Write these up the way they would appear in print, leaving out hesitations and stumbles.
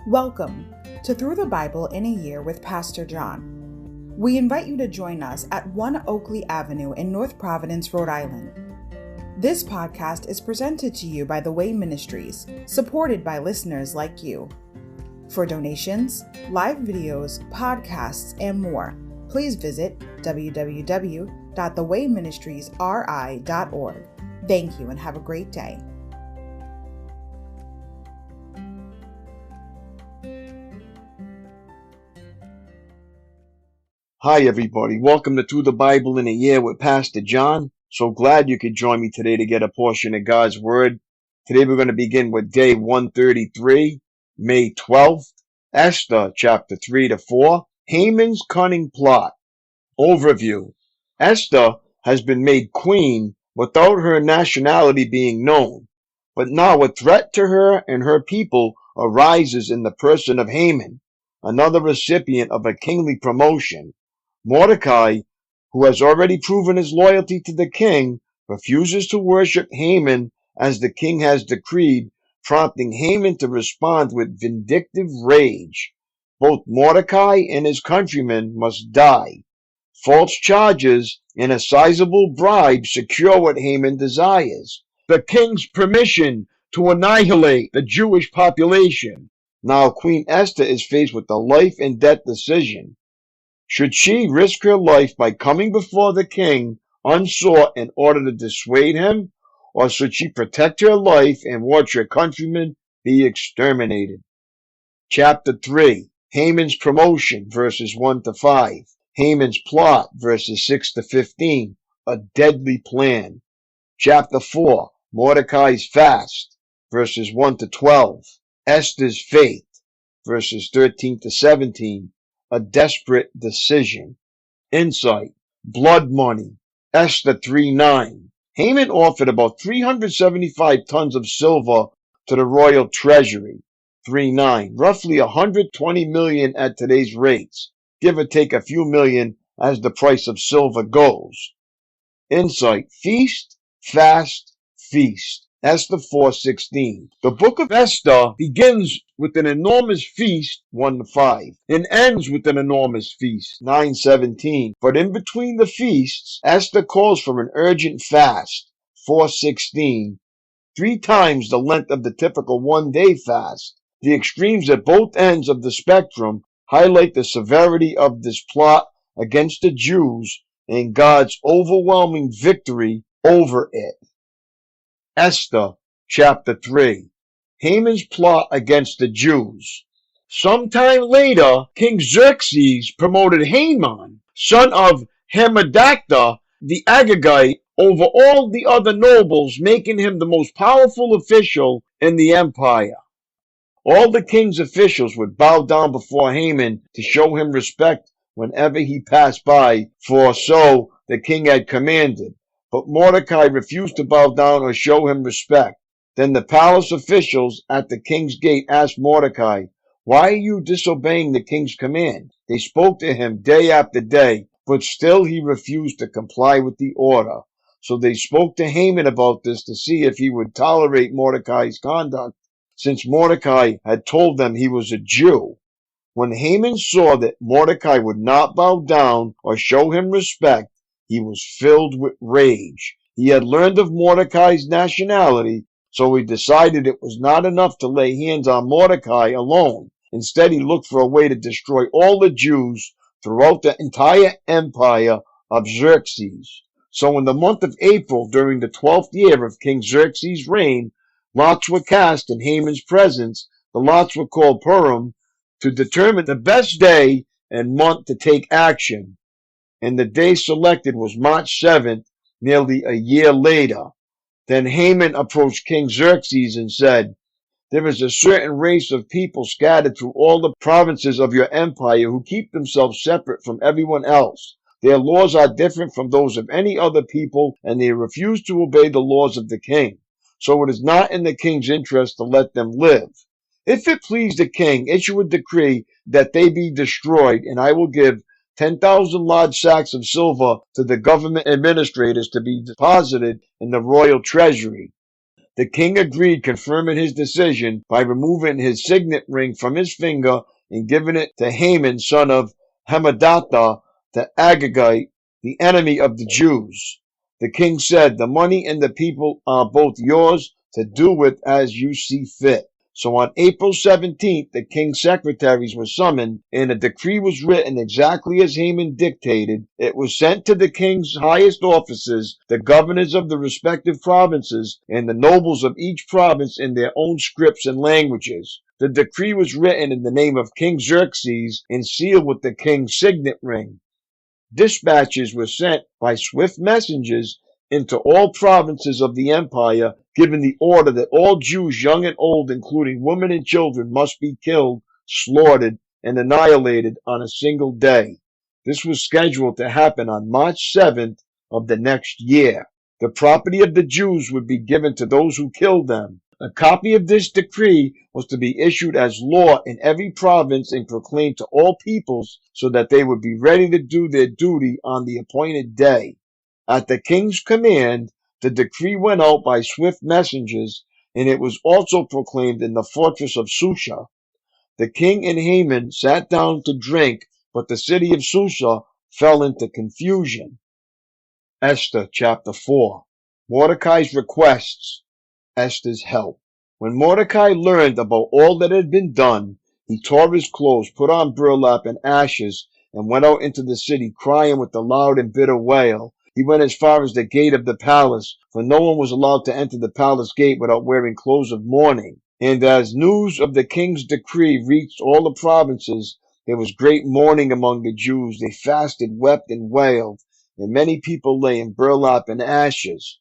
Welcome to Through the Bible in a Year with Pastor John. We invite you to join us at 1 Oakleigh Avenue in North Providence, Rhode Island. This podcast is presented to you by The Way Ministries, supported by listeners like you. For donations, live videos, podcasts, and more, please visit www.thewayministriesri.org. Thank you and have a great day. Hi everybody, welcome to Through the Bible in a Year with Pastor John. So glad you could join me today to get a portion of God's Word. Today we're going to begin with day 133, May 12th, Esther chapter 3-4, Haman's cunning plot. Overview. Esther has been made queen without her nationality being known, but now a threat to her and her people arises in the person of Haman, another recipient of a kingly promotion. Mordecai, who has already proven his loyalty to the king, refuses to worship Haman as the king has decreed, prompting Haman to respond with vindictive rage. Both Mordecai and his countrymen must die. False charges and a sizable bribe secure what Haman desires: the king's permission to annihilate the Jewish population. Now Queen Esther is faced with a life and death decision. Should she risk her life by coming before the king unsought in order to dissuade him, or should she protect her life and watch her countrymen be exterminated? Chapter 3. Haman's promotion, verses 1-5. Haman's plot, verses 6-15. A deadly plan. Chapter 4. Mordecai's fast, verses 1-12. Esther's faith, verses 13-17. A desperate decision. Insight. Blood money. Esther 3:9. Haman offered about 375 tons of silver to the royal treasury. 3:9. Roughly 120 million at today's rates, give or take a few million as the price of silver goes. Insight. Feast, fast, feast. Esther 4:16. The book of Esther begins with an enormous feast, 1-5, and ends with an enormous feast, 9:17. But in between the feasts, Esther calls for an urgent fast, 4:16, 3 times the length of the typical one-day fast. The extremes at both ends of the spectrum highlight the severity of this plot against the Jews and God's overwhelming victory over it. Esther chapter 3. Haman's plot against the Jews. Sometime later, King Xerxes promoted Haman, son of Hammedatha the Agagite, over all the other nobles, making him the most powerful official in the empire. All the king's officials would bow down before Haman to show him respect whenever he passed by, for so the king had commanded. But Mordecai refused to bow down or show him respect. Then the palace officials at the king's gate asked Mordecai, "Why are you disobeying the king's command?" They spoke to him day after day, but still he refused to comply with the order. So they spoke to Haman about this to see if he would tolerate Mordecai's conduct, since Mordecai had told them he was a Jew. When Haman saw that Mordecai would not bow down or show him respect, he was filled with rage. He had learned of Mordecai's nationality, so he decided it was not enough to lay hands on Mordecai alone. Instead, he looked for a way to destroy all the Jews throughout the entire empire of Xerxes. So in the month of April, during the 12th year of King Xerxes' reign, lots were cast in Haman's presence. The lots were called Purim, to determine the best day and month to take action. And the day selected was March 7th, nearly a year later. Then Haman approached King Xerxes and said, "There is a certain race of people scattered through all the provinces of your empire who keep themselves separate from everyone else. Their laws are different from those of any other people, and they refuse to obey the laws of the king. So it is not in the king's interest to let them live. If it please the king, issue a decree that they be destroyed, and I will give 10,000 large sacks of silver to the government administrators to be deposited in the royal treasury." The king agreed, confirming his decision by removing his signet ring from his finger and giving it to Haman, son of Hammedatha, the Agagite, the enemy of the Jews. The king said, "The money and the people are both yours to do with as you see fit." So on April 17th, the king's secretaries were summoned, and a decree was written exactly as Haman dictated. It was sent to the king's highest officers, the governors of the respective provinces, and the nobles of each province in their own scripts and languages. The decree was written in the name of King Xerxes and sealed with the king's signet ring. Dispatches were sent by swift messengers into all provinces of the empire, giving the order that all Jews, young and old, including women and children, must be killed, slaughtered, and annihilated on a single day. This was scheduled to happen on March 7th of the next year. The property of the Jews would be given to those who killed them. A copy of this decree was to be issued as law in every province and proclaimed to all peoples so that they would be ready to do their duty on the appointed day. At the king's command, the decree went out by swift messengers, and it was also proclaimed in the fortress of Susa. The king and Haman sat down to drink, but the city of Susa fell into confusion. Esther chapter 4. Mordecai's requests. Esther's help. When Mordecai learned about all that had been done, he tore his clothes, put on burlap and ashes, and went out into the city crying with a loud and bitter wail. He went as far as the gate of the palace, for no one was allowed to enter the palace gate without wearing clothes of mourning. And as news of the king's decree reached all the provinces, there was great mourning among the Jews. They fasted, wept, and wailed, and many people lay in burlap and ashes.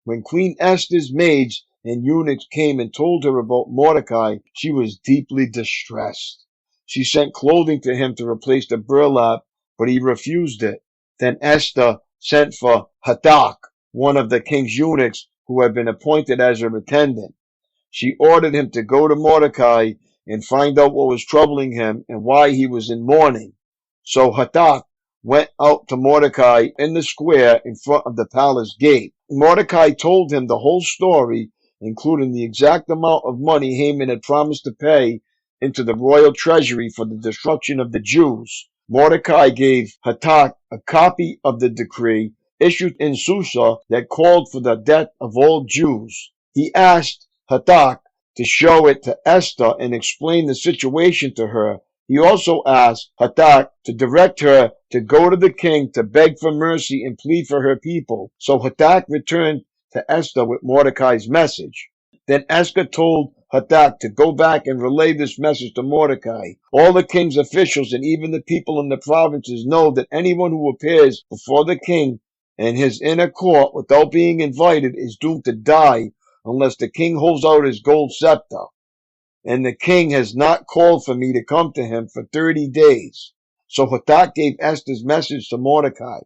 When Queen Esther's maids and eunuchs came and told her about Mordecai, she was deeply distressed. She sent clothing to him to replace the burlap, but he refused it. Then Esther sent for Hathach, one of the king's eunuchs who had been appointed as her attendant. She ordered him to go to Mordecai and find out what was troubling him and why he was in mourning. So Hathach went out to Mordecai in the square in front of the palace gate. Mordecai told him the whole story, including the exact amount of money Haman had promised to pay into the royal treasury for the destruction of the Jews. Mordecai gave Hathach a copy of the decree issued in Susa that called for the death of all Jews. He asked Hathach to show it to Esther and explain the situation to her. He also asked Hathach to direct her to go to the king to beg for mercy and plead for her people. So Hathach returned to Esther with Mordecai's message. Then Esther told Hathach to go back and relay this message to Mordecai. All the king's officials and even the people in the provinces know that anyone who appears before the king in his inner court without being invited is doomed to die unless the king holds out his gold scepter. And the king has not called for me to come to him for 30 days. So Hathach gave Esther's message to Mordecai.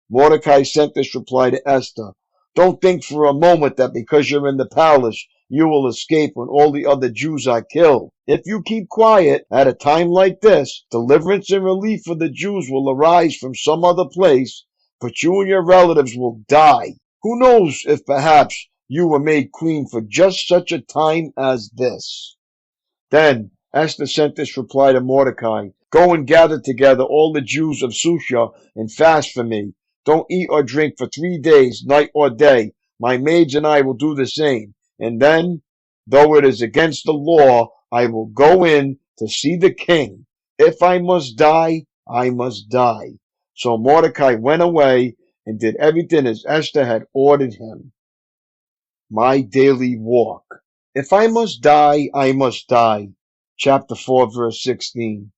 Mordecai sent this reply to Esther. Don't think for a moment that because you're in the palace, you will escape when all the other Jews are killed. If you keep quiet at a time like this, deliverance and relief for the Jews will arise from some other place, but you and your relatives will die. Who knows if perhaps you were made queen for just such a time as this. Then Esther sent this reply to Mordecai. Go and gather together all the Jews of Susa and fast for me. Don't eat or drink for 3 days, night or day. My maids and I will do the same. And then, though it is against the law, I will go in to see the king. If I must die, I must die. So Mordecai went away and did everything as Esther had ordered him. My daily walk. If I must die, I must die. Chapter 4, verse 16.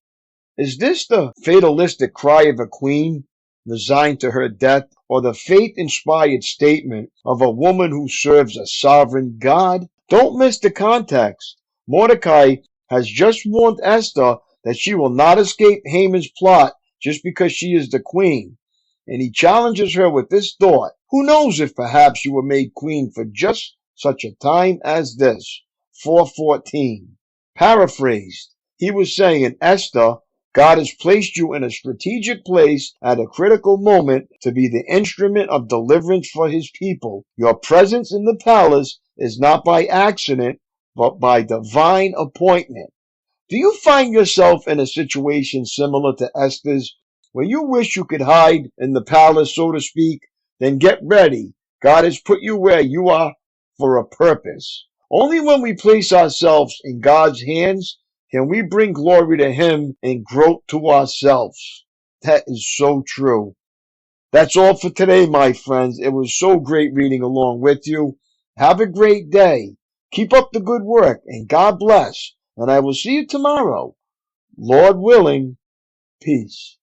Is this the fatalistic cry of a queen resigned to her death, or the faith-inspired statement of a woman who serves a sovereign God? Don't miss the context. Mordecai has just warned Esther that she will not escape Haman's plot just because she is the queen. And he challenges her with this thought. Who knows if perhaps you were made queen for just such a time as this? 4:14. Paraphrased, he was saying, Esther, God has placed you in a strategic place at a critical moment to be the instrument of deliverance for his people. Your presence in the palace is not by accident, but by divine appointment. Do you find yourself in a situation similar to Esther's, where you wish you could hide in the palace, so to speak? Then get ready. God has put you where you are for a purpose. Only when we place ourselves in God's hands can we bring glory to Him and growth to ourselves. That is so true. That's all for today, my friends. It was so great reading along with you. Have a great day. Keep up the good work, and God bless. And I will see you tomorrow. Lord willing, peace.